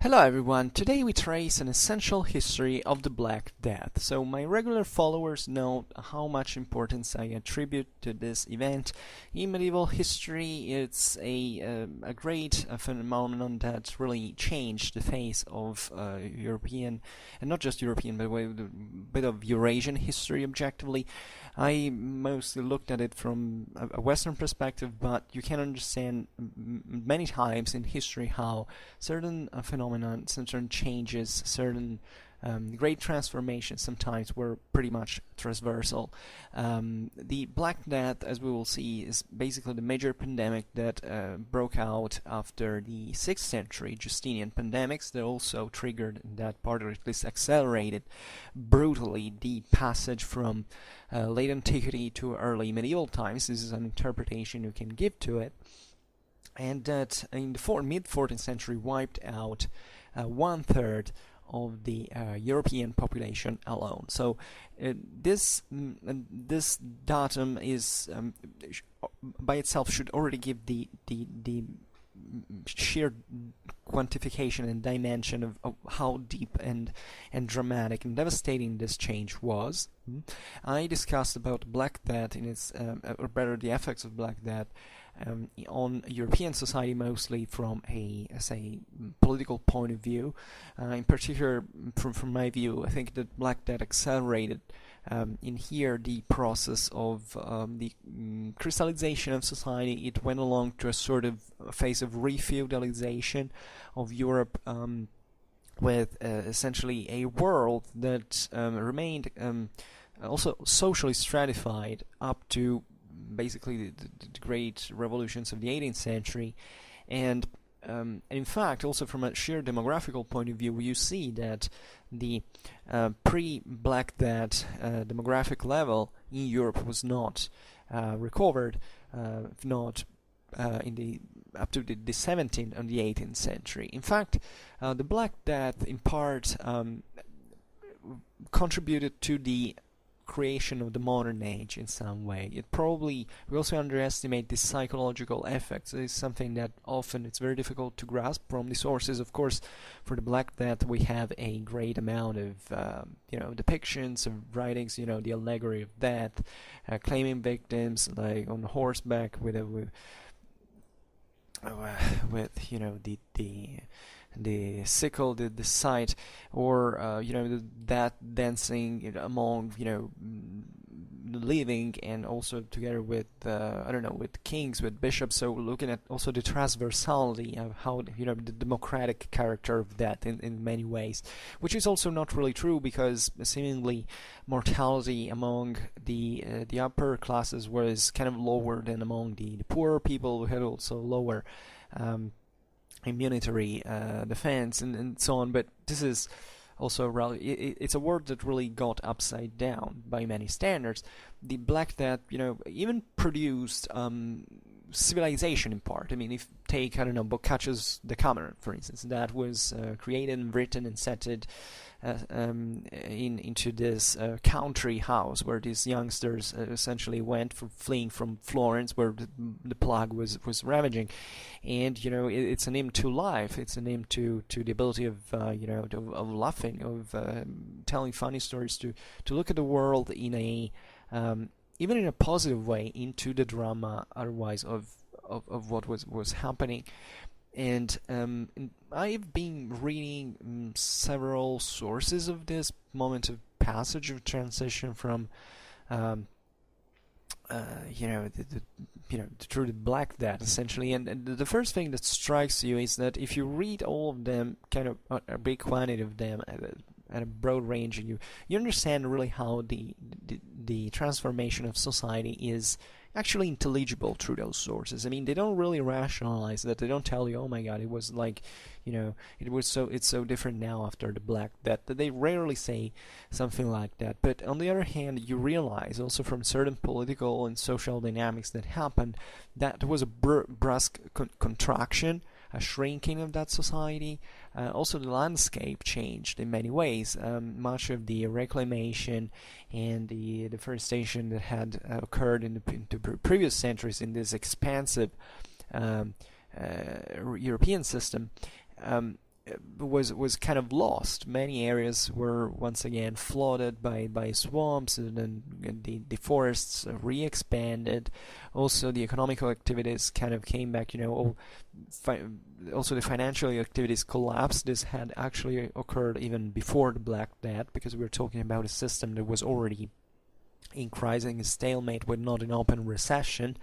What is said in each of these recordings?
Hello everyone, today we trace an essential history of the Black Death. So my regular followers know how much importance I attribute to this event. In medieval history, it's a great phenomenon that really changed the face of European, and not just European, but a bit of Eurasian history objectively. I mostly looked at it from a Western perspective, but you can understand many times in history how certain phenomena, certain changes, certain great transformations sometimes were pretty much transversal. The Black Death, as we will see, is basically the major pandemic that broke out after the 6th century Justinian pandemics that also triggered that part, or at least accelerated brutally the passage from late antiquity to early medieval times. This is an interpretation you can give to it. And that in the mid-14th century wiped out 1/3 of the European population alone. So this datum is by itself should already give the sheer quantification and dimension of how deep and dramatic and devastating this change was. I discussed about Black Death in its, or better, the effects of Black Death on European society, mostly from a, say, political point of view. In particular, from my view, I think that Black Death accelerated in here the process of the crystallization of society. It went along to a sort of phase of refeudalization of Europe, with essentially a world that remained also socially stratified up to basically the great revolutions of the 18th century. And in fact, also from a sheer demographical point of view, you see that the pre-Black Death demographic level in Europe was not recovered, if not in the up to the 17th and the 18th century. In fact, the Black Death in part contributed to the creation of the modern age in some way. We also underestimate the psychological effects. It is something that often it's very difficult to grasp from the sources. Of course, for the Black Death we have a great amount of depictions of writings, the allegory of death, claiming victims like on horseback with the sickle, the scythe, or that dancing among the living, and also together with with kings, with bishops. So looking at also the transversality of how the democratic character of that in many ways, which is also not really true, because seemingly mortality among the upper classes was kind of lower than among the poorer people, who had also lower immunitary defense and so on. But this is also it's a word that really got upside down by many standards. The Black Death, even produced civilization in part. I mean, if take Boccaccio's Decameron, for instance, that was created and written and setted into this country house where these youngsters essentially went fleeing from Florence, where the plague was ravaging. And it's an hymn to life. It's an hymn to the ability of of laughing, of telling funny stories, to look at the world in a even in a positive way, into the drama otherwise of what was happening. And I've been reading several sources of this moment of passage, of transition from through the Black Death, essentially. And the first thing that strikes you is that if you read all of them, kind of a big quantity of them at a broad range, and you understand really how the transformation of society is actually intelligible through those sources. I mean, they don't really rationalize that. They don't tell you, oh my god, it was like, it's so different now after the Black Death. That they rarely say something like that. But on the other hand, you realize also from certain political and social dynamics that happened, that there was a brusque contraction, a shrinking of that society. Also, the landscape changed in many ways. Much of the reclamation and the deforestation that had occurred in the previous centuries in this expansive European system was kind of lost. Many areas were once again flooded by swamps, and then the forests re-expanded. Also, the economical activities kind of came back. Also the financial activities collapsed. This had actually occurred even before the Black Death, because we're talking about a system that was already in crisis, a stalemate with not an open recession.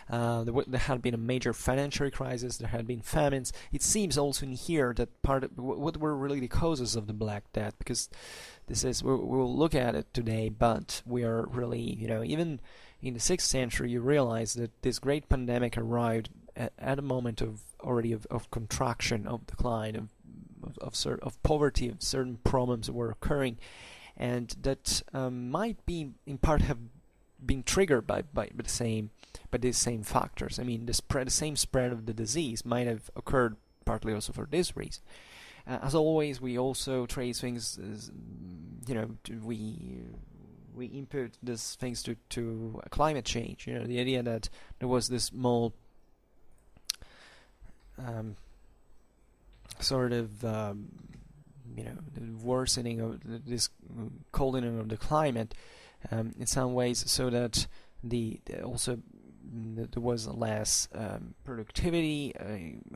There had been a major financial crisis, there had been famines. It seems also in here that part of what were really the causes of the Black Death, because we'll look at it today, but we are really, even in the 6th century, you realize that this great pandemic arrived at a moment of contraction, of decline, of poverty, of certain problems that were occurring, and that might be in part have been triggered by these same factors. I mean, the same spread of the disease might have occurred partly also for this reason. As always, we also trace things as, we input these things to climate change. The idea that there was this small sort of the worsening of this cooling of the climate in some ways, so that there was less productivity,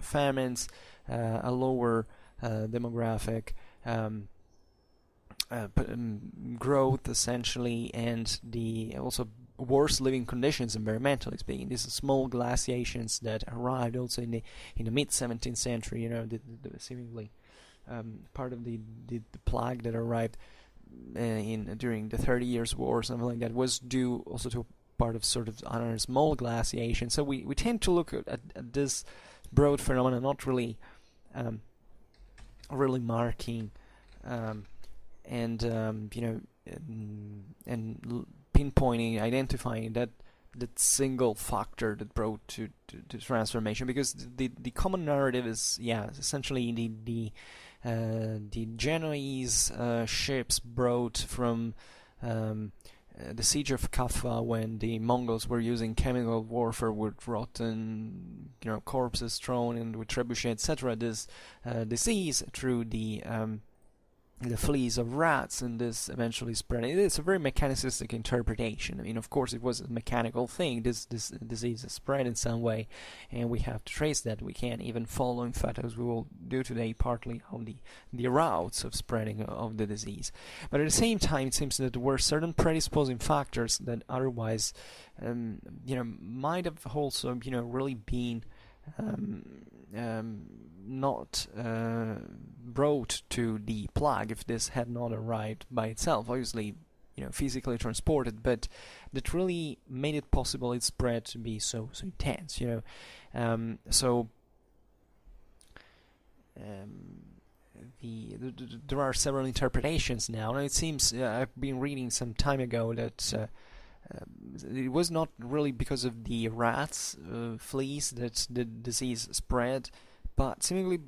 famines, a lower demographic growth essentially, and the also worse living conditions environmentally speaking. These are small glaciations that arrived also in the mid 17th century. The seemingly part of the plague that arrived during the 30 Years' War or something like that was due also to part of sort of another small glaciation. So we tend to look at this broad phenomenon, not really marking and pinpointing, identifying that single factor that brought to transformation, because the common narrative is essentially the Genoese ships brought from the siege of Kaffa, when the Mongols were using chemical warfare with rotten corpses thrown and with trebuchet, etc. This disease through the fleas of rats, and this eventually spread. It's a very mechanicistic interpretation. I mean, of course, it was a mechanical thing. This disease is spread in some way, and we have to trace that. We can't even follow, in fact, as we will do today, partly on the routes of spreading of the disease. But at the same time, it seems that there were certain predisposing factors that otherwise, might have also, really been not brought to the plague if this had not arrived by itself. Obviously, physically transported, but that really made it possible its spread to be so intense. There are several interpretations now, and it seems I've been reading some time ago that it was not really because of the rats, fleas, that the disease spread, but seemingly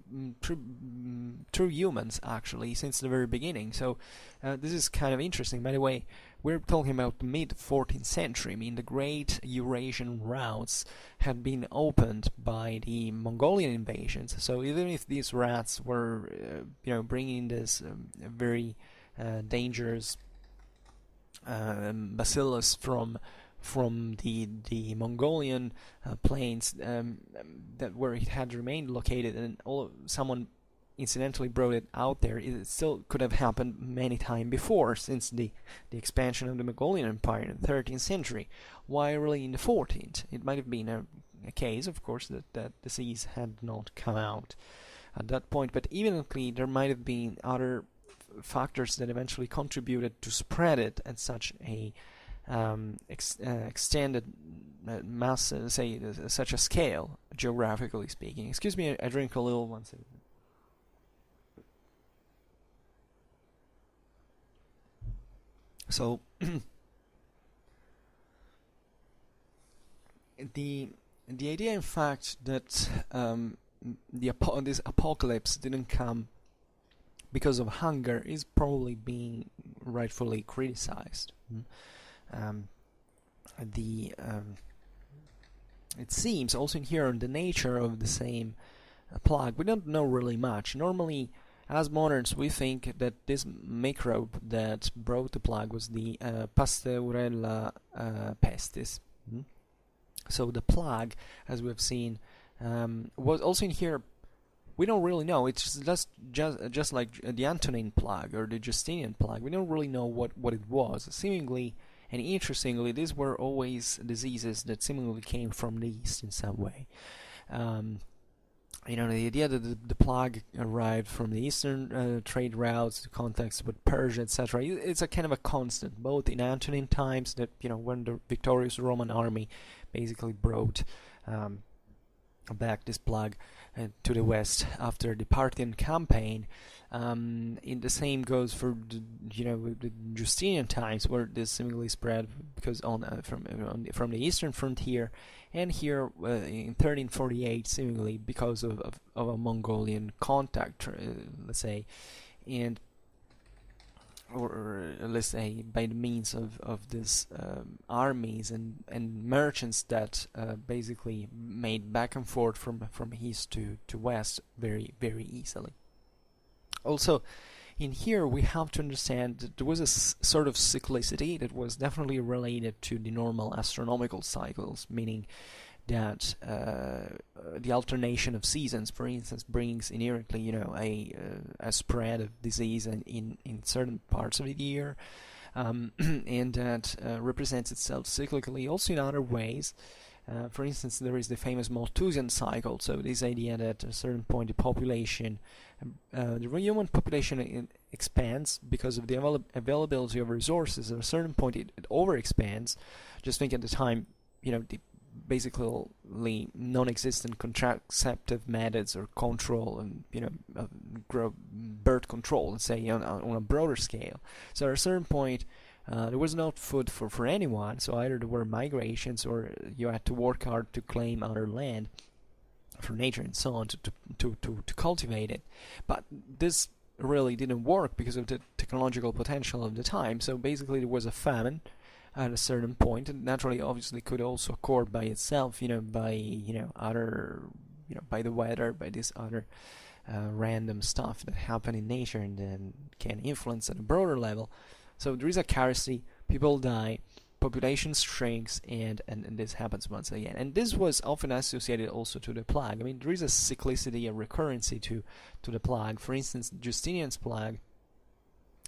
through humans, actually, since the very beginning. So this is kind of interesting. By the way, we're talking about the mid-14th century. I mean, the great Eurasian routes had been opened by the Mongolian invasions. So even if these rats were, bringing this very dangerous bacillus from the Mongolian plains, that where it had remained located, and someone incidentally brought it out there, it still could have happened many times before, since the expansion of the Mongolian Empire in the 13th century. Why really in the 14th? It might have been a case, of course, that disease had not come out at that point, but evidently there might have been other factors that eventually contributed to spread it at such a extended mass, say, such a scale, geographically speaking. Excuse me, I drink a little one second. So the idea, in fact, that this apocalypse didn't come because of hunger is probably being rightfully criticized. It seems also in here the nature of the same plague, we don't know really much. Normally, as moderns, we think that this microbe that brought the plague was the Pasteurella pestis. So the plague, as we've seen, was also in here. We don't really know. It's just like the Antonine plague or the Justinian plague. We don't really know what it was. Seemingly and interestingly, these were always diseases that seemingly came from the east in some way. The idea that the plague arrived from the eastern trade routes, the contacts with Persia, etc. It's a kind of a constant, both in Antonine times, that when the victorious Roman army basically brought back this plague to the west after the Parthian campaign. In the same goes for the Justinian times, where this seemingly spread because from the eastern frontier, and here in 1348 seemingly because of a Mongolian contact, let's say, and or let's say by the means of these armies and merchants that basically made back and forth from east to west very, very easily. Also, in here we have to understand that there was a sort of cyclicity that was definitely related to the normal astronomical cycles, meaning that the alternation of seasons, for instance, brings inherently, a spread of disease in certain parts of the year, and that represents itself cyclically also in other ways. For instance, there is the famous Malthusian cycle, so this idea that at a certain point the population, the human population expands because of the availability of resources. At a certain point it overexpands. Just think at the time, the basically non-existent contraceptive methods or control and birth control, let's say, on a broader scale. So at a certain point there was not food for anyone, so either there were migrations or you had to work hard to claim other land for nature and so on to cultivate it. But this really didn't work because of the technological potential of the time. So basically there was a famine at a certain point, and naturally obviously could also occur by itself, by other, by the weather, by this other random stuff that happen in nature and then can influence at a broader level. So there is a scarcity, people die, population shrinks, and this happens once again. And this was often associated also to the plague. I mean, there is a cyclicity, a recurrency to the plague. For instance, Justinian's plague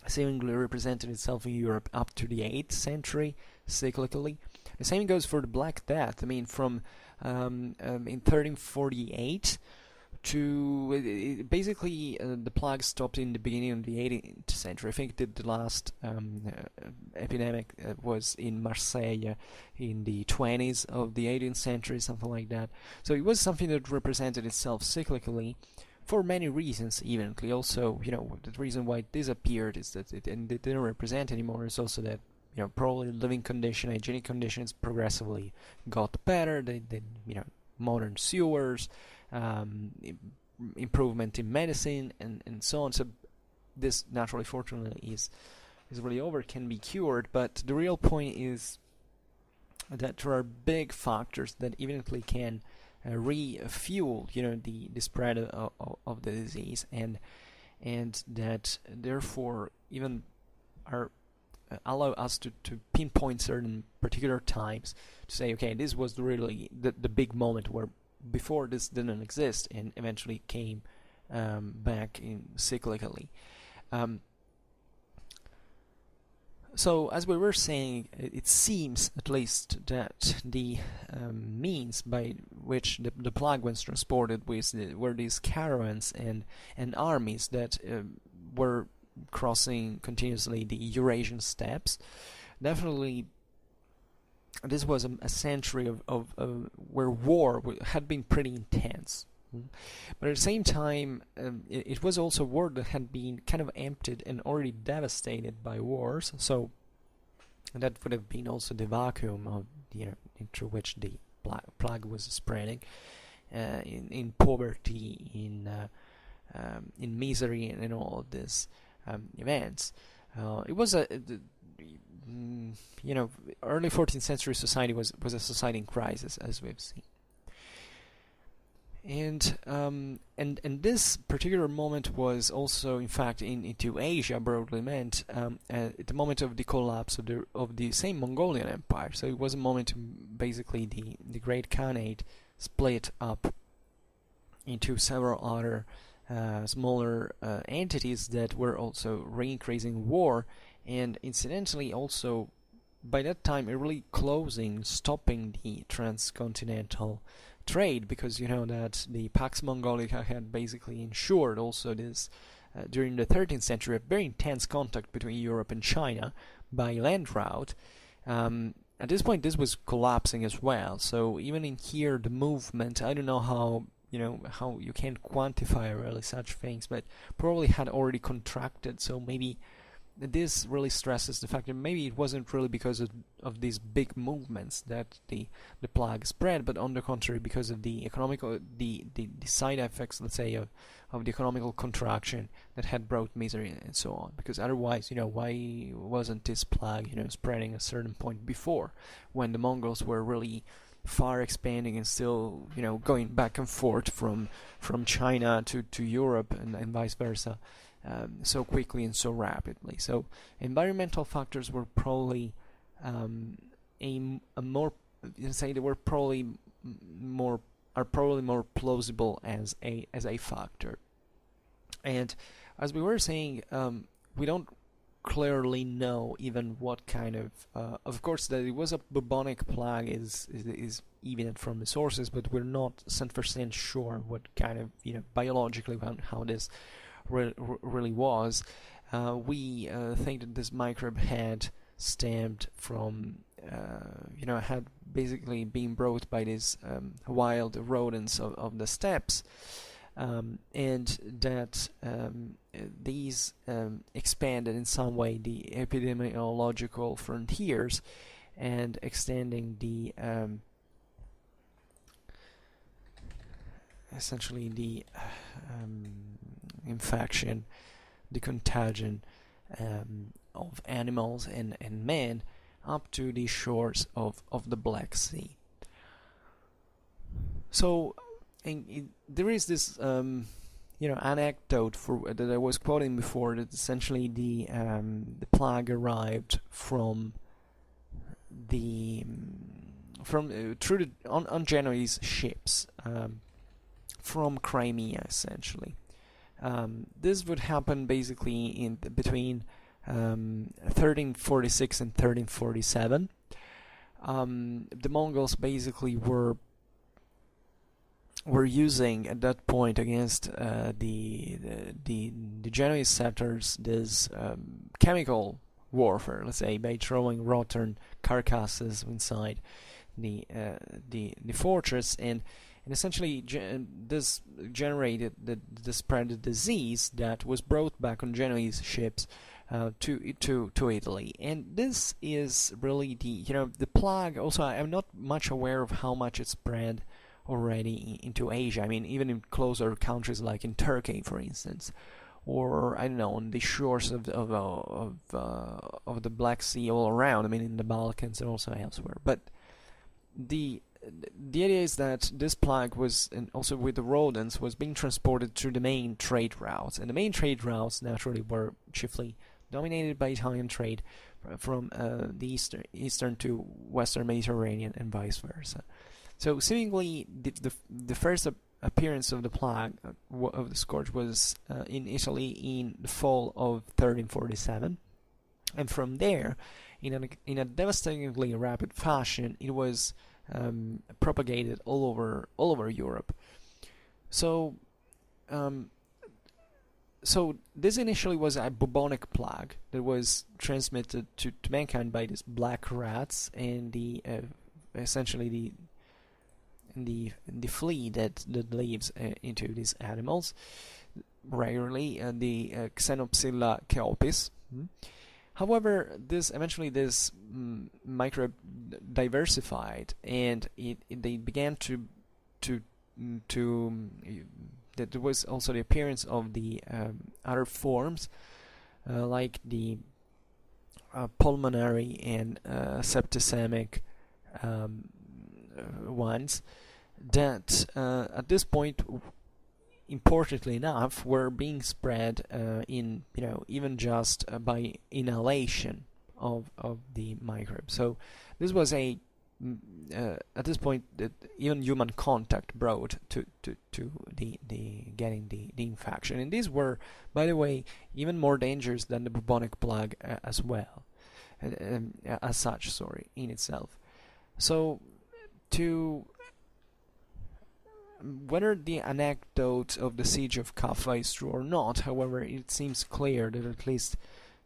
seemingly represented itself in Europe up to the 8th century cyclically. The same goes for the Black Death. I mean, from in 1348 to basically the plague stopped in the beginning of the 18th century. I think that the last epidemic was in Marseille in the 20s of the 18th century, something like that. So it was something that represented itself cyclically for many reasons. Eventually, also, the reason why it disappeared is that it didn't represent anymore. Is also that probably living condition, hygienic conditions progressively got better. They modern sewers, improvement in medicine, and so on. So this naturally, fortunately, is really over, can be cured. But the real point is that there are big factors that eventually can refuel the spread of the disease, and that therefore even are allow us to pinpoint certain particular times to say, okay, this was really the big moment where before this didn't exist and eventually came back in cyclically. So, as we were saying, it seems at least that the means by which the plague was transported were these caravans and armies that were crossing continuously the Eurasian steppes. Definitely, this was a century of where war had been pretty intense. But at the same time, it was also a war that had been kind of emptied and already devastated by wars. So that would have been also the vacuum of through which the plague was spreading, in poverty, in misery, and in all of these events. It was early 14th century society was a society in crisis, as we've seen. And this particular moment was also, in fact, into Asia broadly meant at the moment of the collapse of the same Mongolian Empire. So it was a moment basically the Great Khanate split up into several other smaller entities that were also re-increasing war, and incidentally also by that time really stopping the transcontinental trade, because you know that the Pax Mongolica had basically ensured also this during the 13th century a very intense contact between Europe and China by land route. At this point this was collapsing as well, so even in here the movement, I don't know how you can quantify really such things, but probably had already contracted. So maybe this really stresses the fact that maybe it wasn't really because of these big movements that the plague spread, but on the contrary because of the economical the side effects, let's say, of the economical contraction that had brought misery and so on. Because otherwise, why wasn't this plague spreading at a certain point before, when the Mongols were really far expanding and still going back and forth from China to Europe and vice versa, so quickly and so rapidly. So environmental factors were probably are probably more plausible as a factor. And as we were saying, we don't clearly know even what kind of course that it was a bubonic plague is evident from the sources, but we're not 100% sure what kind of biologically how this really was. We think that this microbe had stemmed from had basically been brought by these wild rodents of the steppes, and that these expanded in some way the epidemiological frontiers and extending the essentially the infection, the contagion of animals and men up to the shores of the Black Sea. So there is this anecdote that I was quoting before, that essentially the plague arrived on Genoese ships from Crimea, essentially. This would happen basically between 1346 and 1347. The Mongols basically were using at that point against the Genoese settlers this chemical warfare, let's say, by throwing rotten carcasses inside the fortress, and essentially this generated the spread of disease that was brought back on Genoese ships to Italy. And this is really the plague. Also, I'm not much aware of how much it spread already into Asia. I mean, even in closer countries like in Turkey, for instance, or I don't know, on the shores of the Black Sea all around. I mean, in the Balkans and also elsewhere. But the idea is that this plague was, and also with the rodents, was being transported through the main trade routes, and the main trade routes naturally were chiefly dominated by Italian trade from the eastern to western Mediterranean and vice versa. So seemingly the first appearance of the plague of the scourge was in Italy in the fall of 1347, and from there, in a devastatingly rapid fashion, it was propagated all over Europe. So this initially was a bubonic plague that was transmitted to mankind by these black rats and essentially the flea that lives into these animals, regularly the Xenopsilla chaopis. However, this microbe diversified, and they began to that there was also the appearance of the other forms, like the pulmonary and septicemic ones that at this point, importantly enough, were being spread in even just by inhalation of the microbe. So this was at this point that even human contact brought to the getting the infection, and these were, by the way, even more dangerous than the bubonic plague as well, as such, sorry, in itself. So to whether the anecdote of the siege of Kaffa is true or not, however, it seems clear that at least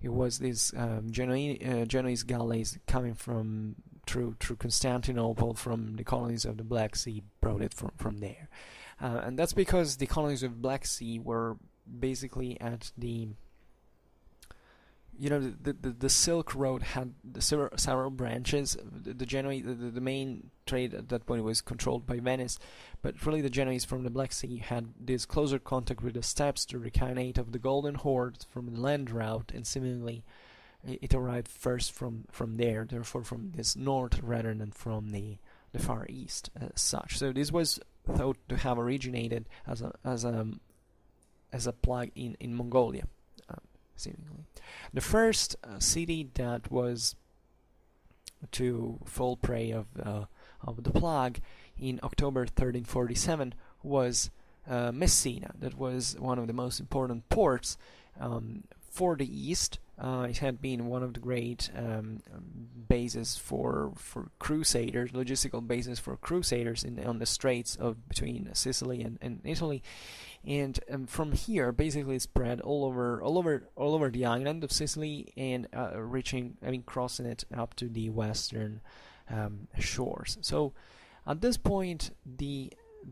it was this Genoese galleys coming from through Constantinople from the colonies of the Black Sea, brought it from there, and that's because the colonies of the Black Sea were basically at the the Silk Road had several branches. The main trade at that point was controlled by Venice, but really the Genoese from the Black Sea had this closer contact with the steppes through the Khanate of the Golden Horde from the land route, and similarly it arrived first from there, therefore from this north rather than from the Far East as such. So this was thought to have originated as a plague in Mongolia. Seemingly, the first city that was to fall prey of the plague in October 1347 was Messina. That was one of the most important ports for the East. It had been one of the great bases for crusaders, logistical bases for crusaders on the straits between Sicily and Italy. And from here, basically, it spread all over the island of Sicily, and crossing it up to the western shores. So, at this point, the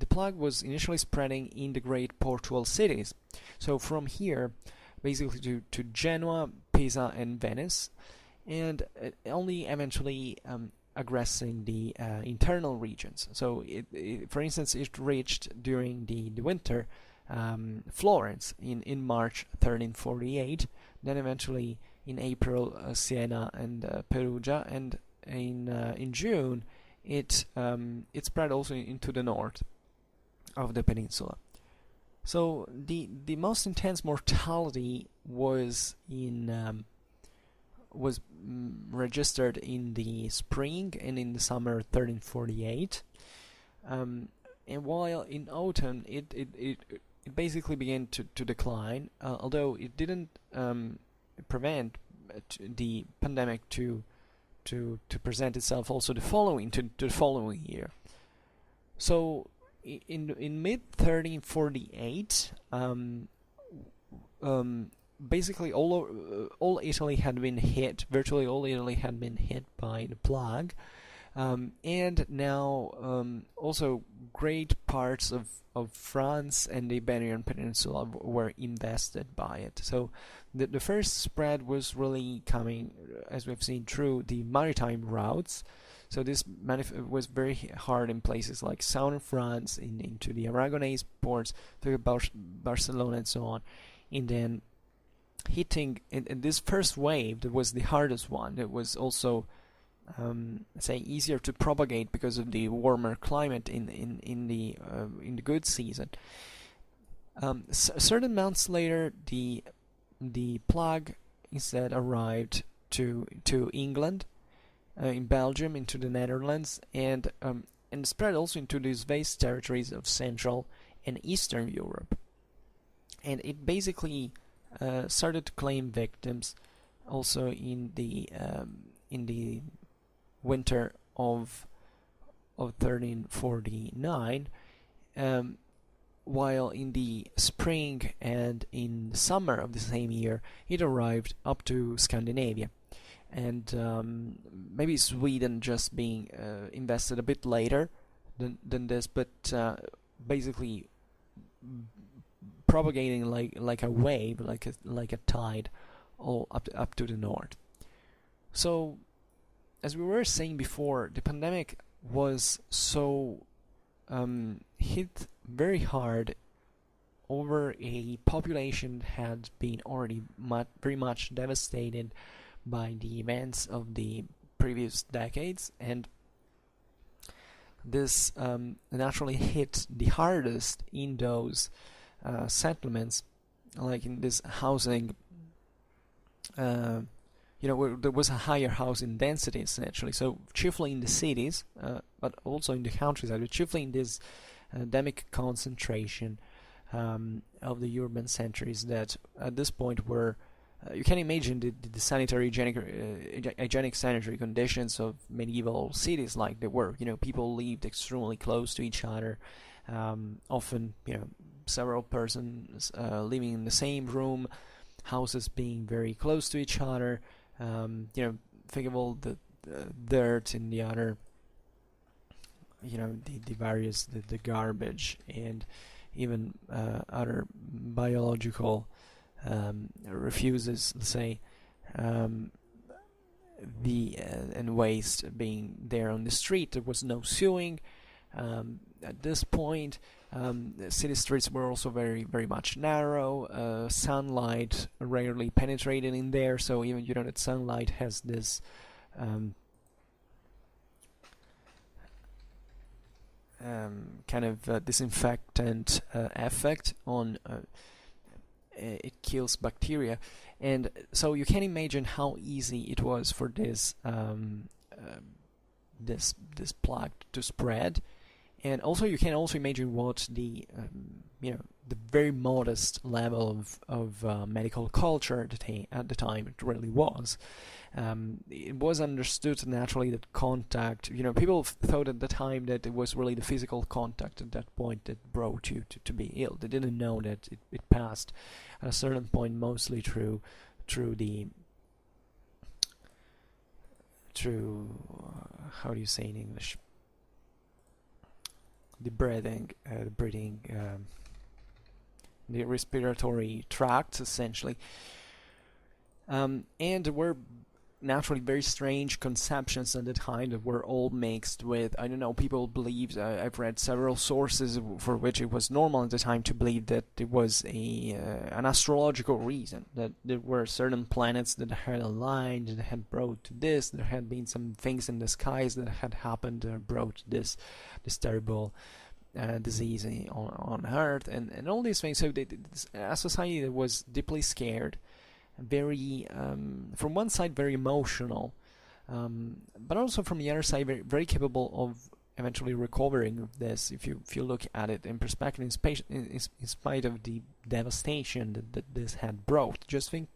plague was initially spreading in the great portual cities. So, from here, basically to Genoa, Pisa, and Venice, and only eventually aggressing the internal regions. So, for instance, it reached during the winter Florence in March 1348, then eventually in April Siena and Perugia, and in June it spread also into the north of the peninsula. So the most intense mortality was registered in the spring and in the summer 1348, and while in autumn it basically began to decline, although it didn't prevent the pandemic to present itself also the following year. So in mid 1348, basically all Italy had been hit. Virtually all Italy had been hit by the plague. And now also great parts of France and the Iberian Peninsula were invested by it. So the first spread was really coming, as we've seen, through the maritime routes. So this was very hard in places like southern France, into the Aragonese ports, through Barcelona and so on. And then hitting, in this first wave, that was the hardest one. It was also easier to propagate because of the warmer climate in the good season. Certain months later, the plague instead arrived to England, in Belgium, into the Netherlands, and spread also into these vast territories of Central and Eastern Europe. And it basically started to claim victims also in the winter of 1349, while in the spring and in the summer of the same year it arrived up to Scandinavia, and maybe Sweden just being invested a bit later than this, but basically propagating like a wave, like a tide, all up to the north. So, as we were saying before, the pandemic was so hit very hard over a population that had been already very much devastated by the events of the previous decades, and this naturally hit the hardest in those settlements, like in this housing. Where there was a higher housing density essentially. So chiefly in the cities, but also in the countryside, but chiefly in this endemic concentration of the urban centers that at this point were, you can imagine the sanitary hygienic sanitary conditions of medieval cities like they were. People lived extremely close to each other, often several persons living in the same room, houses being very close to each other. Think of all the dirt in the other, the various the garbage and even other biological refuses, let's say, and waste being there on the street. There was no sewing at this point. The city streets were also very, very much narrow. Sunlight rarely penetrated in there, so even that sunlight has this kind of disinfectant effect on. It kills bacteria, and so you can imagine how easy it was for this this plague to spread. And also, you can also imagine what the the very modest level of medical culture at the time it really was. It was understood naturally that contact, people thought at the time that it was really the physical contact at that point that brought you to be ill. They didn't know that it passed at a certain point mostly through how do you say in English? The breathing, the respiratory tracts, essentially. And there were naturally very strange conceptions at the time that were all mixed with, people believed, I've read several sources for which it was normal at the time to believe that it was an astrological reason, that there were certain planets that had aligned, that had brought to this, there had been some things in the skies that had happened that brought this terrible disease on Earth, and all these things. So a society that was deeply scared, very from one side very emotional, but also from the other side very, very capable of eventually recovering this if you look at it in perspective, in spite of the devastation that this had brought. Just think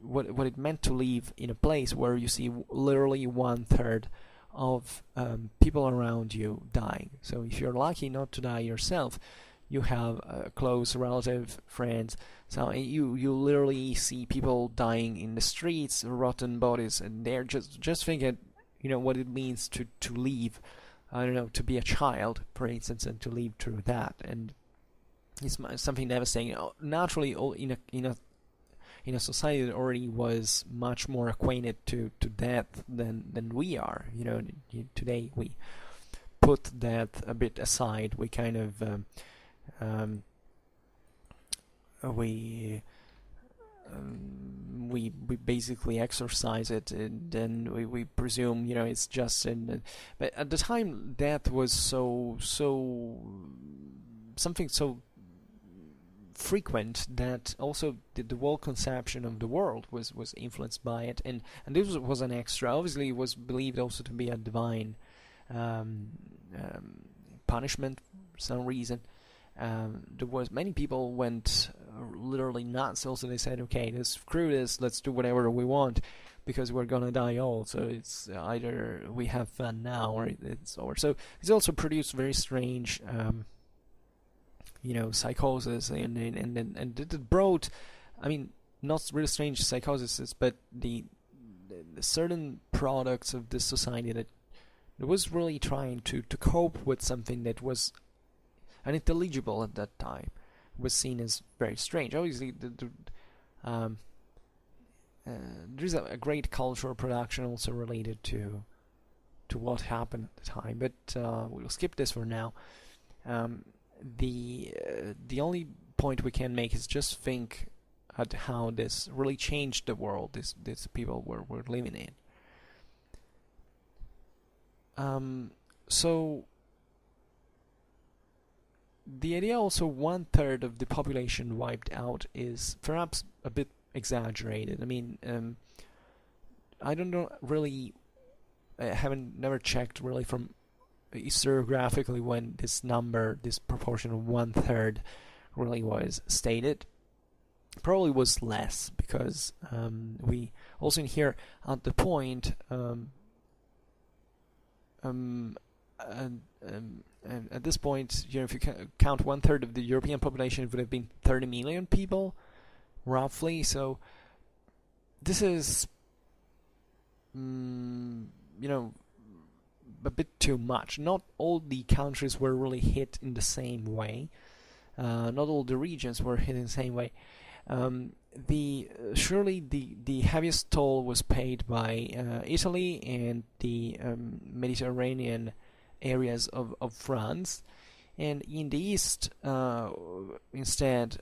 what it meant to live in a place where you see literally 1/3 of people around you dying. So if you're lucky not to die yourself, you have a close relative, friends. So you literally see people dying in the streets, rotten bodies, and they're just thinking, what it means to live. To be a child, for instance, and to live through that, and it's something devastating. Naturally, in a society that already was much more acquainted to death than we are. Today we put death a bit aside. We kind of we basically exorcise it, and then we presume it's just but at the time death was so something so frequent that also the whole conception of the world was influenced by it, and this was an extra. Obviously it was believed also to be a divine punishment for some reason. There was many people went literally nuts. Also, they said, okay, screw this, let's do whatever we want because we're gonna die all. So it's either we have fun now or it's over. So it's also produced very strange, psychosis, and it brought, not really strange psychosis, but the certain products of this society that was really trying to cope with something that was unintelligible at that time, was seen as very strange. Obviously, there's a great cultural production also related to what happened at the time, but we'll skip this for now. The only point we can make is just think at how this really changed the world these people were living in. So the idea also 1/3 of the population wiped out is perhaps a bit exaggerated. I mean, I don't know really. I haven't never checked really from historiographically when this number, this proportion of 1/3, really was stated. Probably was less because we also in here at the point and at this point, if you count 1/3 of the European population, it would have been 30 million people, roughly. So this is, a bit too much. Not all the countries were really hit in the same way. Not all the regions were hit in the same way. Surely the heaviest toll was paid by Italy and the Mediterranean areas of France, and in the east instead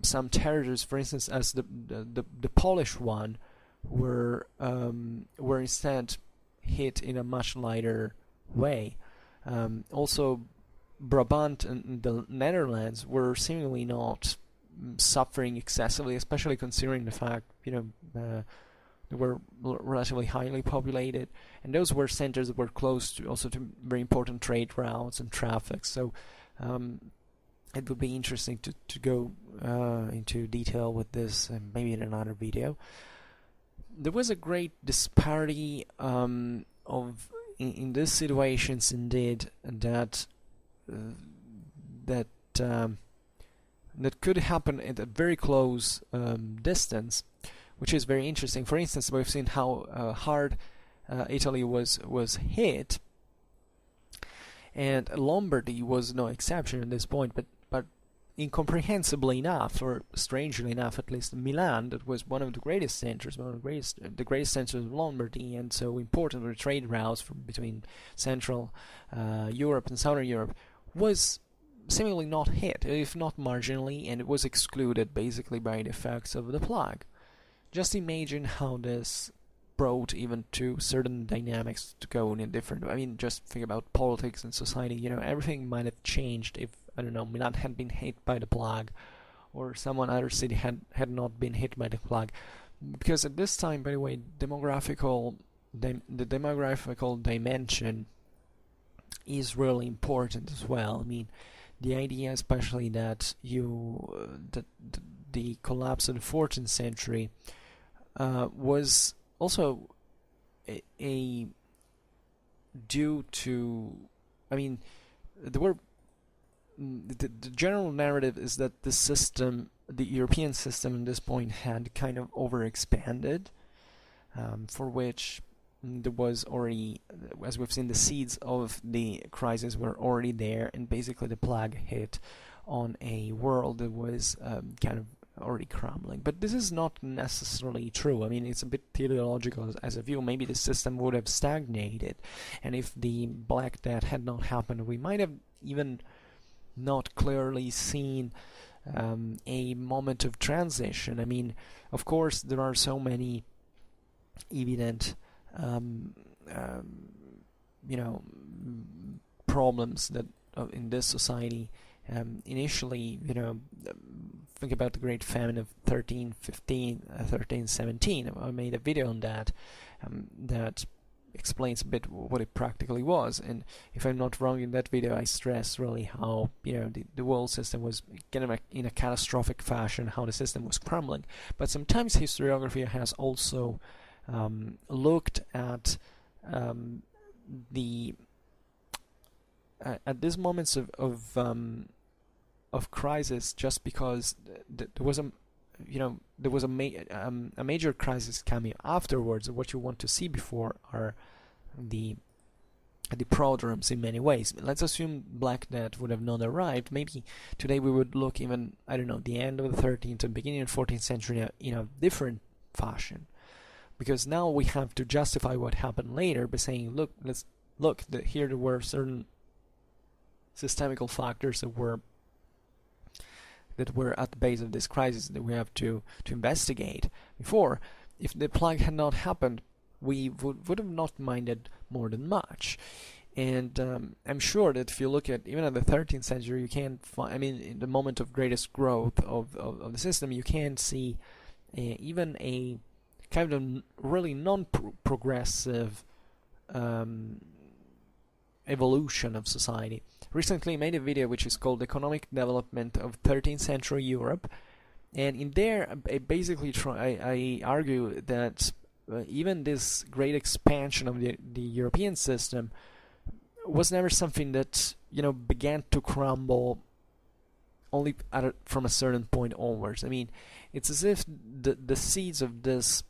some territories, for instance as the Polish one, were instead hit in a much lighter way. Also Brabant and the Netherlands were seemingly not suffering excessively, especially considering the fact they were relatively highly populated, and those were centers that were close to also to very important trade routes and traffic. So it would be interesting to go into detail with this, maybe in another video. There was a great disparity of in these situations, indeed, that could happen at a very close distance, which is very interesting. For instance, we've seen how hard Italy was hit, and Lombardy was no exception at this point. But incomprehensibly enough, or strangely enough, at least Milan, that was one of the greatest centers, the greatest centers of Lombardy, and so important for trade routes between Central Europe and Southern Europe, was seemingly not hit, if not marginally, and it was excluded basically by the effects of the plague. Just imagine how this brought even to certain dynamics to go in a different. I mean, just think about politics and society. Everything might have changed if, I don't know, Milan had been hit by the plague, or some other city had not been hit by the plague. Because at this time, by the way, the demographical dimension is really important as well. I mean, the idea, especially that the collapse of the 14th century was also a due to. I mean, there were. The general narrative is that the European system at this point had kind of overexpanded, for which there was already, as we've seen, the seeds of the crisis were already there, and basically the plague hit on a world that was kind of already crumbling. But this is not necessarily true. I mean, it's a bit teleological as a view. Maybe the system would have stagnated, and if the Black Death had not happened, we might have even not clearly seen a moment of transition. I mean, of course, there are so many evident problems that in this society. Initially, think about the Great Famine of 1315, 1317. I made a video on that that explains a bit what it practically was, and if I'm not wrong in that video, I stress really how the world system was kind of in a catastrophic fashion, how the system was crumbling. But sometimes historiography has also looked at at these moments of crisis, just because there was a major crisis coming afterwards. What you want to see before are the prodromes in many ways. Let's assume Black Death would have not arrived. Maybe today we would look even, I don't know, the end of the 13th and beginning of the 14th century in a different fashion, because now we have to justify what happened later by saying, look, here there were certain systemical factors that were at the base of this crisis that we have to investigate. Before, if the plague had not happened, we would have not minded more than much. And I'm sure that if you look at even at the 13th century, you can't find, I mean, in the moment of greatest growth of the system, you can't see even a kind of really non-progressive evolution of society. Recently I made a video which is called Economic Development of 13th Century Europe, and in there I basically I argue that even this great expansion of the European system was never something that, you know, began to crumble only from a certain point onwards. I mean, it's as if the seeds of this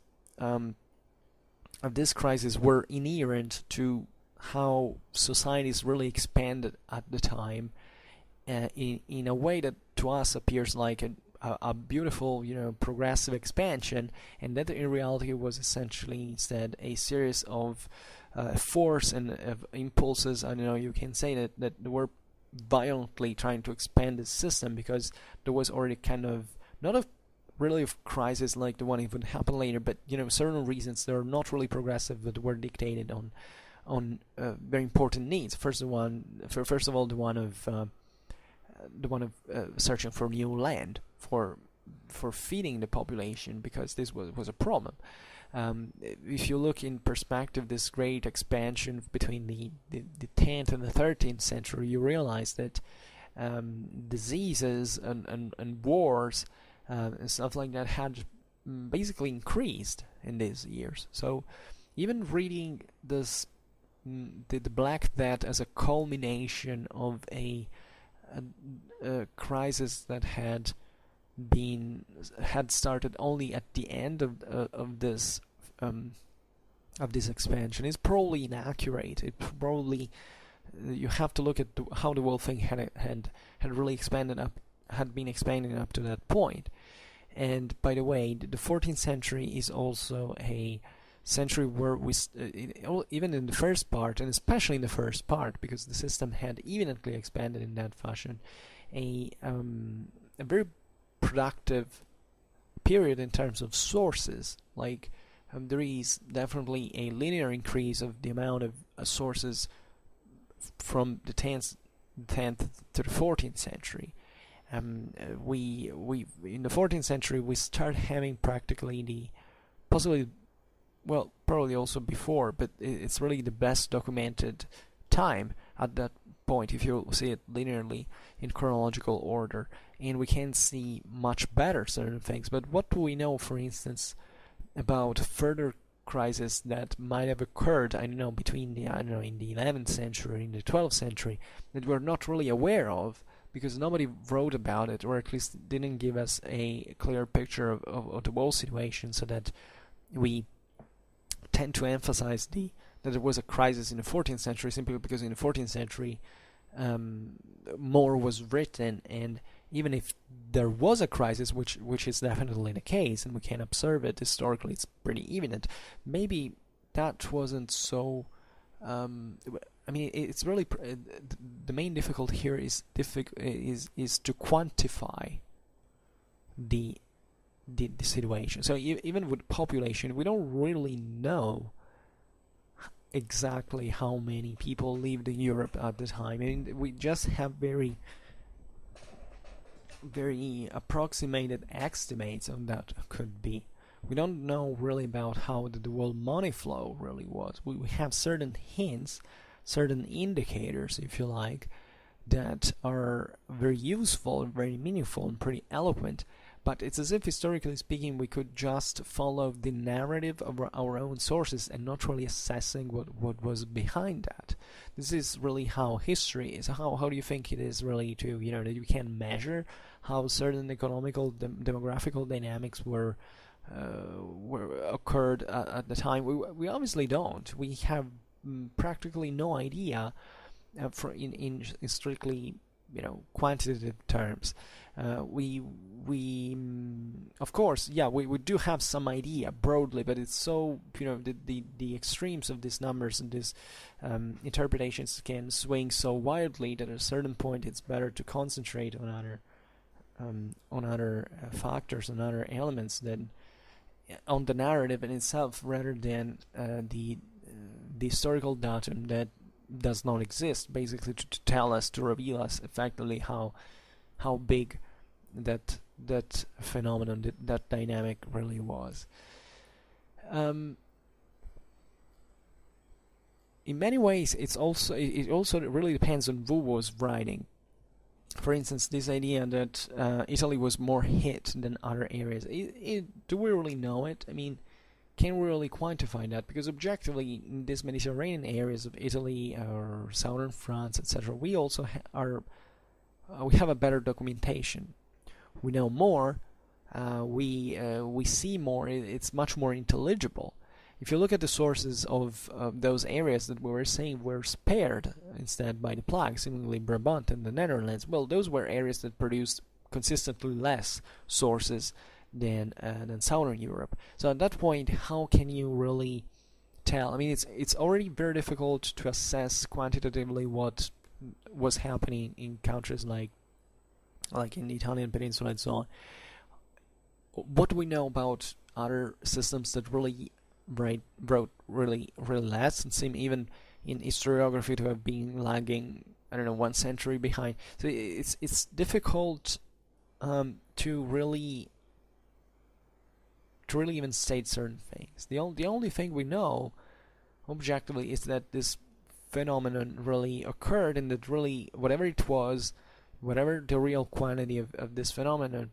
crisis were inherent to how societies really expanded at the time, in a way that to us appears like a beautiful, you know, progressive expansion, and that in reality was essentially instead a series of force and of impulses. I don't know, you can say that were violently trying to expand the system, because there was already kind of not a really of crisis like the one that would happen later, but, you know, certain reasons that are not really progressive that were dictated on very important needs. First of all, the one of searching for new land for feeding the population, because this was a problem. If you look in perspective, this great expansion between the 10th and the 13th century, you realize that diseases and wars and stuff like that had basically increased in these years. So even reading this, the Black Death as a culmination of a crisis that had started only at the end of this expansion is probably inaccurate. It probably, you have to look at how the whole thing had really been expanding up to that point. And by the way, the 14th century is also a century where we even in the first part, and especially in the first part, because the system had evidently expanded in that fashion, a very productive period in terms of sources. Like there is definitely a linear increase of the amount of sources from the 10th to the 14th century. We in the 14th century we start having practically probably also before, but it's really the best documented time at that point, if you see it linearly in chronological order, and we can see much better certain things. But what do we know, for instance, about further crises that might have occurred, between in the 11th century, in the 12th century, that we're not really aware of, because nobody wrote about it, or at least didn't give us a clear picture of the whole situation, so that we tend to emphasize that there was a crisis in the 14th century simply because in the 14th century more was written, and even if there was a crisis, which is definitely the case, and we can observe it historically, it's pretty evident, maybe that wasn't so. It's really the main difficulty here is to quantify the situation. So even with population, we don't really know exactly how many people lived in Europe at the time. I mean, we just have very approximated estimates on that could be. We don't know really about how the world money flow really was. We have certain hints, certain indicators, if you like, that are very useful, very meaningful, and pretty eloquent. But it's as if, historically speaking, we could just follow the narrative of our own sources and not really assessing what was behind that. This is really how history is. How do you think it is really to, that you can measure how certain economical, demographical dynamics were occurred at the time? We obviously don't. We have practically no idea in strictly quantitative terms. We of course, we do have some idea broadly, but it's so, the extremes of these numbers and these interpretations can swing so wildly that at a certain point it's better to concentrate on other factors, on other elements, than on the narrative in itself, rather than the historical datum that does not exist, basically to tell us, to reveal us effectively how big that phenomenon, that dynamic really was. In many ways, it also really depends on who was writing. For instance, this idea that Italy was more hit than other areas. Do we really know it? I mean, can we really quantify that? Because objectively, in these Mediterranean areas of Italy or southern France, etc., we also we have a better documentation. We know more. We see more. It's much more intelligible. If you look at the sources of those areas that we were saying were spared instead by the plague, seemingly Brabant and the Netherlands, well, those were areas that produced consistently less sources than Southern Europe. So at that point, how can you really tell? I mean, it's already very difficult to assess quantitatively what was happening in countries like in the Italian peninsula and so on. What do we know about other systems that really wrote really less and seem even in historiography to have been lagging, I don't know, 1 century behind? So it's difficult to really even state certain things. The only thing we know objectively is that this phenomenon really occurred, and that really whatever it was, whatever the real quantity of this phenomenon,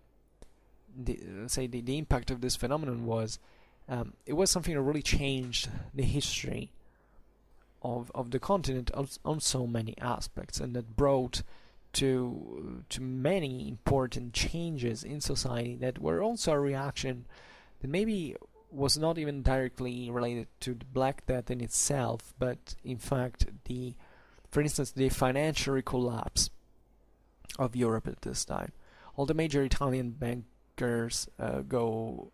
let's say the impact of this phenomenon was, it was something that really changed the history of the continent on so many aspects, and that brought to many important changes in society that were also a reaction that maybe was not even directly related to the Black Death in itself, but in fact for instance, the financial collapse of Europe at this time. All the major Italian bankers go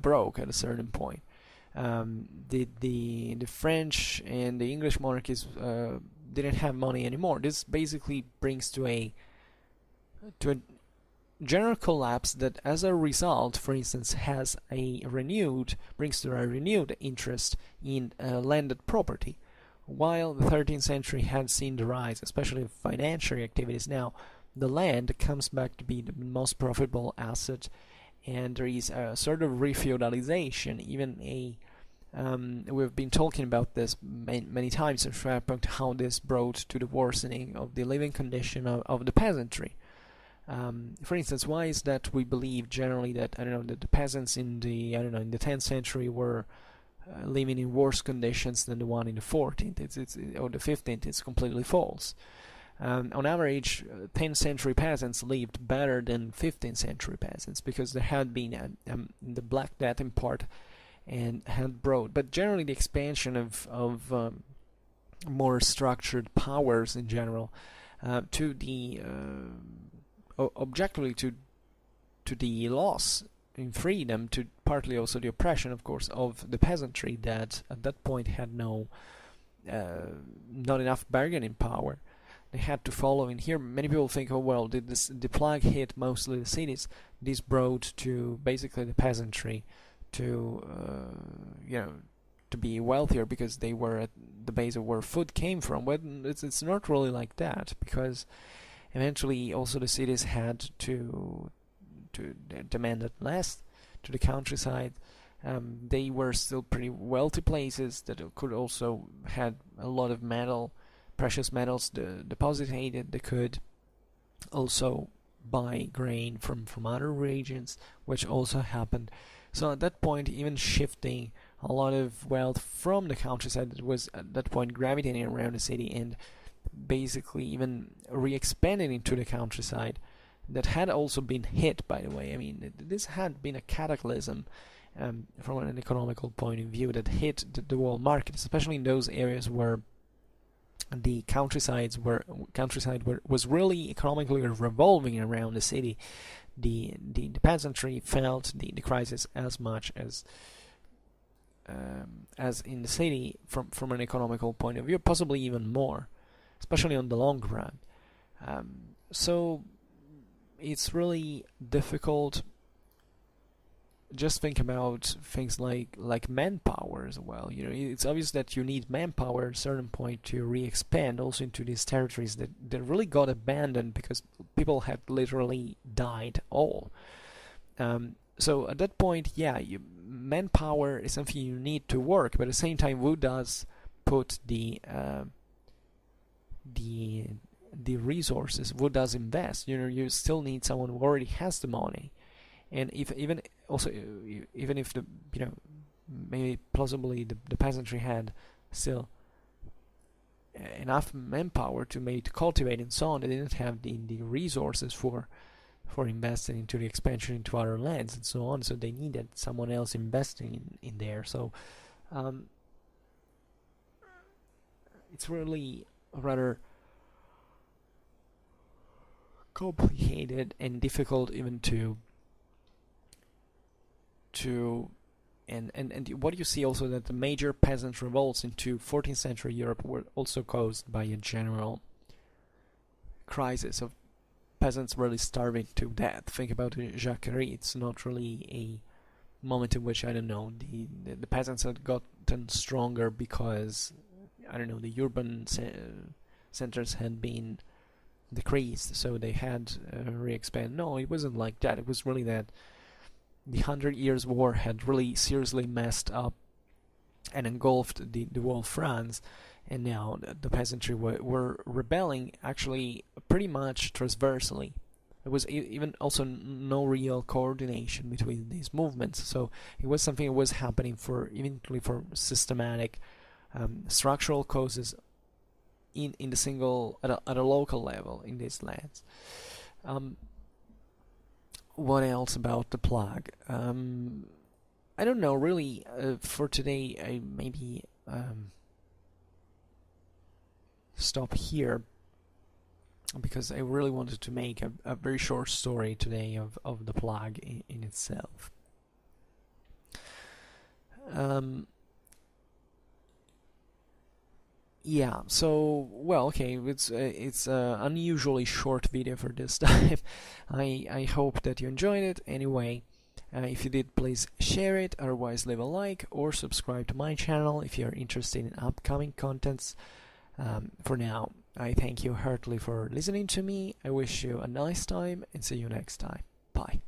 broke at a certain point. The French and the English monarchies didn't have money anymore. This basically brings to a general collapse that, as a result, for instance, brings to a renewed interest in landed property. While the 13th century had seen the rise, especially of financial activities, now the land comes back to be the most profitable asset, and there is a sort of refeudalization. Even we've been talking about this many times in Schwerpunkt, how this brought to the worsening of the living condition of the peasantry. For instance, why is that we believe generally that that the peasants in the 10th century were living in worse conditions than the one in the 14th or the 15th? It's completely false. On average, 10th century peasants lived better than 15th century peasants, because there had been the Black Death in part and had brought, but generally the expansion of more structured powers in general to the objectively to the loss in freedom, to partly also the oppression, of course, of the peasantry that at that point had not enough bargaining power. They had to follow. In here, many people think, oh well, the plague hit mostly the cities. This brought to basically the peasantry to to be wealthier because they were at the base of where food came from. But it's not really like that, because eventually also the cities had to demand it less to the countryside. They were still pretty wealthy places that could also had a lot of precious metals deposited. They could also buy grain from other regions, which also happened. So at that point, even shifting a lot of wealth from the countryside that was at that point gravitating around the city, and basically even re-expanding into the countryside, that had also been hit, by the way. I mean, this had been a cataclysm from an economical point of view that hit the world market, especially in those areas where the countryside was really economically revolving around the city. The peasantry felt the crisis as much as in the city from an economical point of view, possibly even more, especially on the long run. So it's really difficult just think about things like manpower as well. You know, it's obvious that you need manpower at a certain point to re-expand also into these territories that really got abandoned because people had literally died all. So at that point, yeah, manpower is something you need to work, but at the same time, Wu does put the resources. Wu does invest. You know, you still need someone who already has the money. And even if the, you know, maybe plausibly the peasantry had still enough manpower to maybe to cultivate and so on, they didn't have the resources for investing into the expansion into other lands and so on. So they needed someone else investing in there. So it's really rather complicated and difficult even to and what you see also that the major peasant revolts into 14th century Europe were also caused by a general crisis of peasants really starving to death. Think about Jacquerie. It's not really a moment in which, I don't know, the peasants had gotten stronger because, I don't know, the urban centers had been decreased, so they had re-expand. No, it wasn't like that. It was really that the 100 Years' War had really seriously messed up and engulfed the whole France, and now the peasantry were rebelling actually pretty much transversely. There was even also no real coordination between these movements, so it was something that was happening eventually for systematic structural causes in the single at a local level in these lands. What else about the plague? I don't know really. For today, I maybe stop here because I really wanted to make a very short story today of the plague in itself. Yeah, so, well, okay, it's an unusually short video for this time. I hope that you enjoyed it. Anyway, if you did, please share it, otherwise leave a like or subscribe to my channel if you're interested in upcoming contents. For now, I thank you heartily for listening to me. I wish you a nice time and see you next time. Bye.